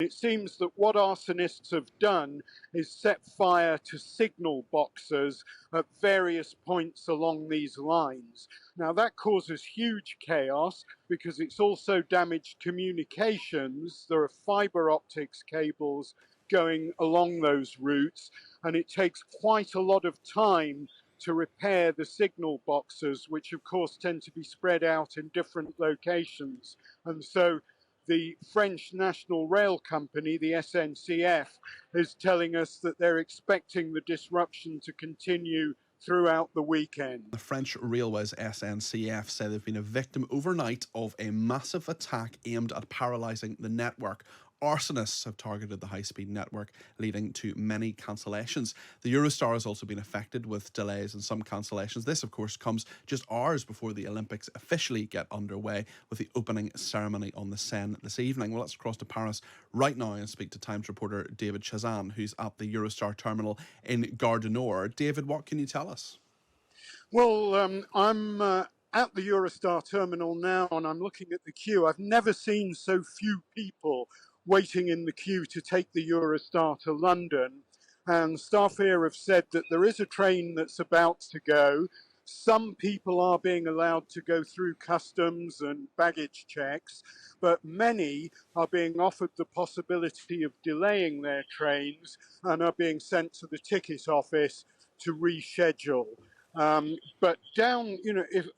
it seems that what arsonists have done is set fire to signal boxes at various points along these lines. Now that causes huge chaos because it's also damaged communications. There are fibre optics cables going along those routes, and it takes quite a lot of time to repair the signal boxes, which of course tend to be spread out in different locations. And so the French National Rail Company, the SNCF, is telling us that they're expecting the disruption to continue throughout the weekend. The French Railways SNCF say they've been a victim overnight of a massive attack aimed at paralysing the network. Arsonists have targeted the high-speed network, leading to many cancellations. The Eurostar has also been affected with delays and some cancellations. This, of course, comes just hours before the Olympics officially get underway with the opening ceremony on the Seine this evening. Well, let's cross to Paris right now and speak to Times reporter David Chazan, who's at the Eurostar terminal in Gare du Nord. David, what can you tell us? Well, I'm at the Eurostar terminal now, and I'm looking at the queue. I've never seen so few people waiting in the queue to take the Eurostar to London. And staff here have said that there is a train that's about to go. Some people are being allowed to go through customs and baggage checks, but many are being offered the possibility of delaying their trains and are being sent to the ticket office to reschedule. But down,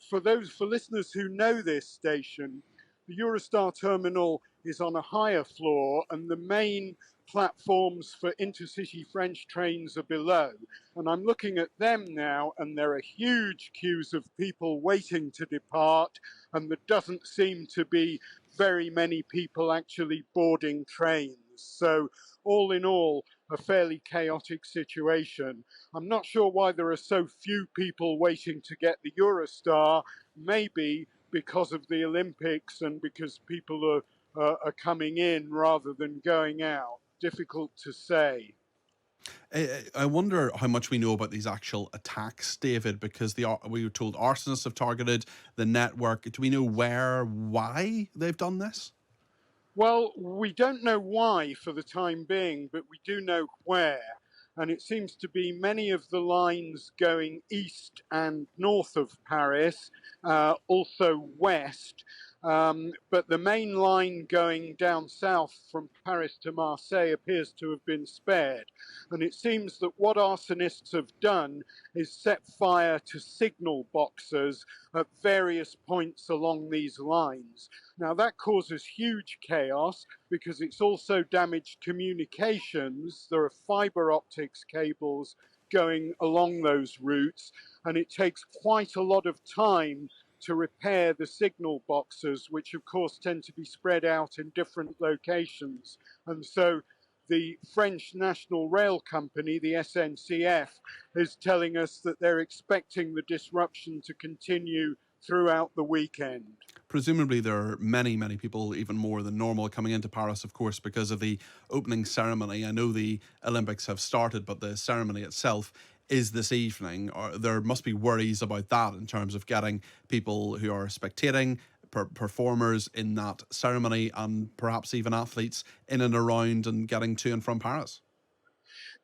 for listeners who know this station, the Eurostar terminal is on a higher floor and the main platforms for intercity French trains are below. And I'm looking at them now, and there are huge queues of people waiting to depart, and there doesn't seem to be very many people actually boarding trains. So all in all, a fairly chaotic situation. I'm not sure why there are so few people waiting to get the Eurostar. Maybe because of the Olympics and because people are coming in rather than going out. Difficult to say. I wonder how much we know about these actual attacks, David, because we were told arsonists have targeted the network. Do we know why they've done this? Well, we don't know why for the time being, but we do know where. And it seems to be many of the lines going east and north of Paris, also west. But the main line going down south from Paris to Marseille appears to have been spared. And it seems that what arsonists have done is set fire to signal boxes at various points along these lines. Now that causes huge chaos because it's also damaged communications. There are fibre optics cables going along those routes, and it takes quite a lot of time to repair the signal boxes, which of course tend to be spread out in different locations. And so the French National Rail Company, the SNCF, is telling us that they're expecting the disruption to continue throughout the weekend. Presumably there are many, many people, even more than normal, coming into Paris, of course, because of the opening ceremony. I know the Olympics have started, but the ceremony itself is this evening. There must be worries about that in terms of getting people who are spectating, performers in that ceremony, and perhaps even athletes in and around and getting to and from Paris.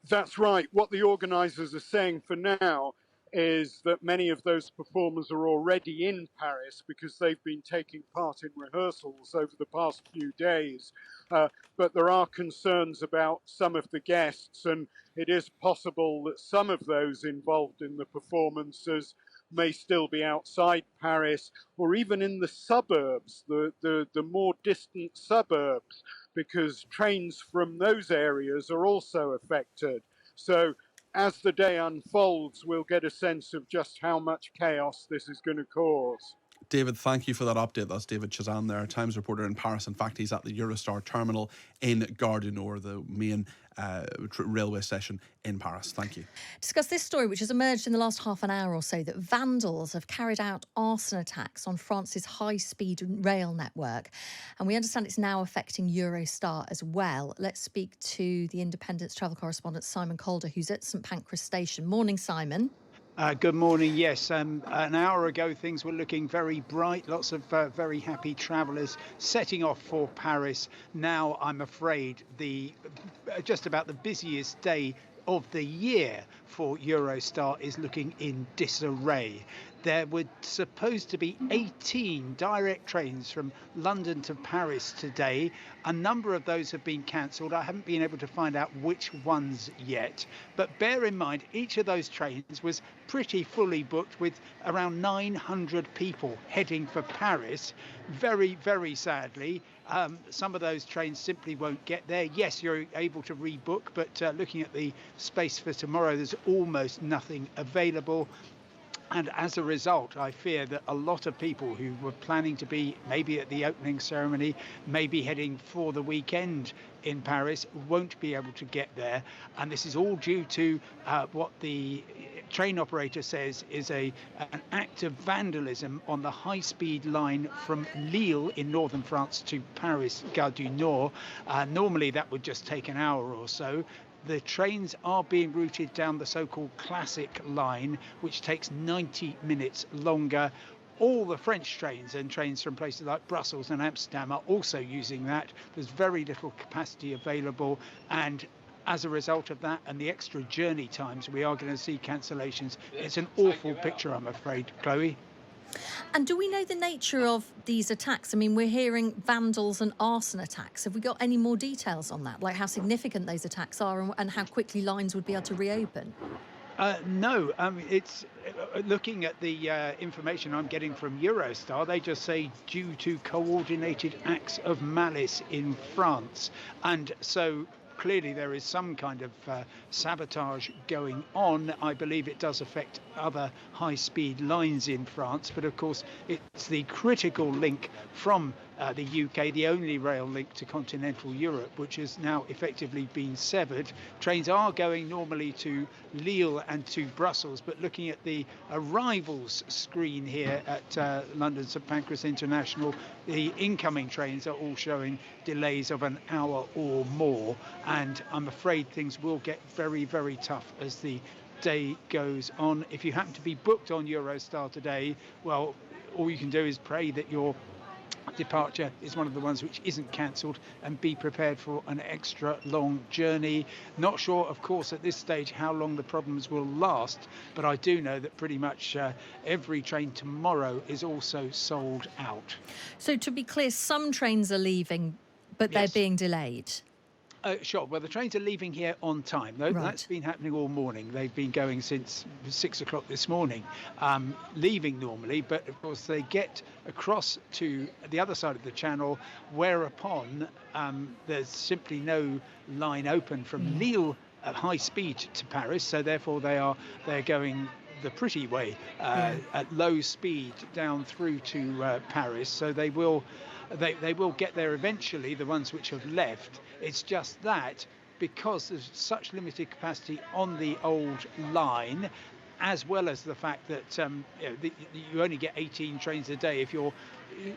That's right. What the organisers are saying for now is that many of those performers are already in Paris because they've been taking part in rehearsals over the past few days. But there are concerns about some of the guests, and it is possible that some of those involved in the performances may still be outside Paris or even in the suburbs, the more distant suburbs, because trains from those areas are also affected. So as the day unfolds, we'll get a sense of just how much chaos this is going to cause. David, thank you for that update. That's David Chazan there, Times reporter in Paris. In fact, he's at the Eurostar terminal in Gare du Nord, the main railway station in Paris. Thank you. Discuss this story, which has emerged in the last half an hour or so, that vandals have carried out arson attacks on France's high-speed rail network. And we understand it's now affecting Eurostar as well. Let's speak to the Independent's travel correspondent, Simon Calder, who's at St Pancras Station. Morning, Simon. Good morning. Yes, an hour ago things were looking very bright. Lots of very happy travellers setting off for Paris. Now, I'm afraid just about the busiest day of the year for Eurostar is looking in disarray. There were supposed to be 18 direct trains from London to Paris today. A number of those have been cancelled. I haven't been able to find out which ones yet. But bear in mind, each of those trains was pretty fully booked with around 900 people heading for Paris. Very, very sadly, some of those trains simply won't get there. Yes, you're able to rebook, but looking at the space for tomorrow, there's almost nothing available. And as a result, I fear that a lot of people who were planning to be maybe at the opening ceremony, maybe heading for the weekend in Paris, won't be able to get there. And this is all due to what the train operator says is an act of vandalism on the high-speed line from Lille in northern France to Paris, Gare du Nord. Normally that would just take an hour or so. The trains are being routed down the so-called classic line, which takes 90 minutes longer. All the French trains and trains from places like Brussels and Amsterdam are also using that. There's very little capacity available, and as a result of that and the extra journey times, we are going to see cancellations. It's an awful picture, I'm afraid, Chloe. And do we know the nature of these attacks? I mean, we're hearing vandals and arson attacks. Have we got any more details on that? Like how significant those attacks are and how quickly lines would be able to reopen? No, it's looking at the information I'm getting from Eurostar, they just say due to coordinated acts of malice in France. And so clearly there is some kind of sabotage going on. I believe it does affect other high-speed lines in France, but of course it's the critical link from the UK, the only rail link to continental Europe, which has now effectively been severed. Trains are going normally to Lille and to Brussels, but looking at the arrivals screen here at London St Pancras International, the incoming trains are all showing delays of an hour or more, and I'm afraid things will get very, very tough as the day goes on. If you happen to be booked on Eurostar today, well, all you can do is pray that your departure is one of the ones which isn't cancelled, and be prepared for an extra long journey. Not sure, of course, at this stage how long the problems will last, but I do know that pretty much every train tomorrow is also sold out. So to be clear, some trains are leaving, but Yes. they're being delayed. Sure. Well, the trains are leaving here on time. Right. That's been happening all morning. They've been going since 6 o'clock this morning, leaving normally. But of course, they get across to the other side of the channel, whereupon there's simply no line open from Lille at high speed to Paris. So therefore, they're going the pretty way at low speed down through to Paris. So they will get there eventually, the ones which have left. It's just that because there's such limited capacity on the old line, as well as the fact that you only get 18 trains a day if you're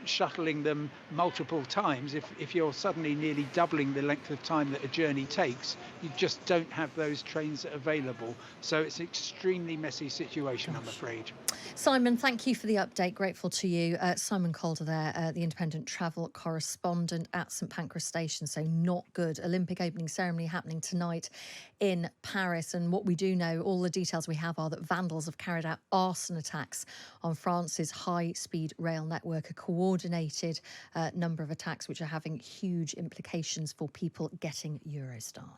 shuttling them multiple times. If you're suddenly nearly doubling the length of time that a journey takes, you just don't have those trains available. So it's an extremely messy situation, I'm afraid. Simon, thank you for the update. Grateful to you. Simon Calder there, the independent travel correspondent at St Pancras Station. So not good. Olympic opening ceremony happening tonight in Paris. And what we do know, all the details we have are that vandals have carried out arson attacks on France's high-speed rail network, a coordinated number of attacks which are having huge implications for people getting Eurostar.